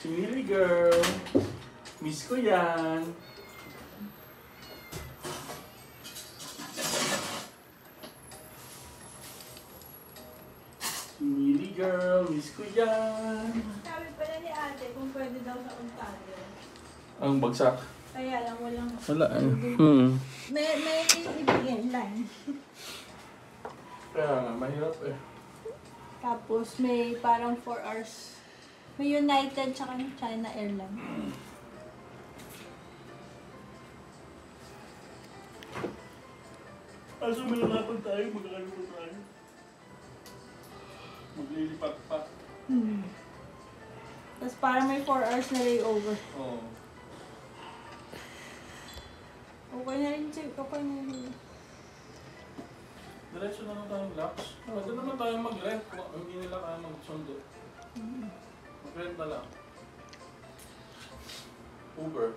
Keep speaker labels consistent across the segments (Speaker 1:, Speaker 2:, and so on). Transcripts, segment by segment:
Speaker 1: Si Millie girl, miss ko yan. Si Millie girl, miss ko yan.
Speaker 2: Sabi pala ni ate kung pwede daw sa Ontario.
Speaker 1: Ang bagsak.
Speaker 2: Kaya lang walang...
Speaker 1: Wala eh.
Speaker 2: May ibigin lang.
Speaker 1: Kaya nga, mahirap eh.
Speaker 2: Tapos may parang 4 hours. May United tsaka China Airlines.
Speaker 1: Aso malalapan tayo, magkakalupan tayo. Maglilipat pa.
Speaker 2: Tapos parang may 4 hours na layover.
Speaker 1: Oo.
Speaker 2: Okay na rin siya. Okay na rin.
Speaker 1: Diretso na lang tayong laps. Pwede naman tayong mag-rent kung hindi nila kaya magsundo. Mag-rent na lang. Uber.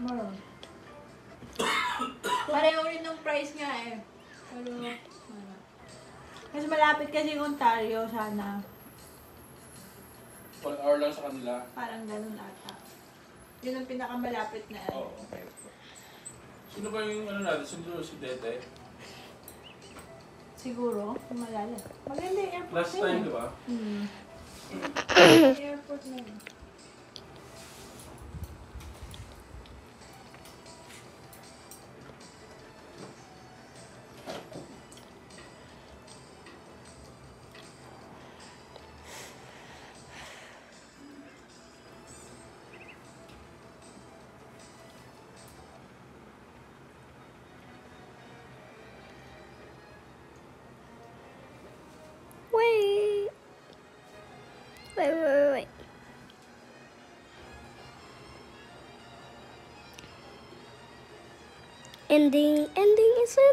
Speaker 2: Maroon. Pareho rin ng price nga eh. Pero, mas malapit kasi yung Ontario sana.
Speaker 1: 1 hour lang sa kanila.
Speaker 2: Parang ganun ata. Yun ang pinakamalapit na eh.
Speaker 1: Oo, okay. Sino ba yung ano natin? Sino si Dete?
Speaker 2: Siguro, malala. Maganda yung airport
Speaker 1: Last time, di ba?
Speaker 2: Airport na yun.
Speaker 3: Wait. Ending is ending.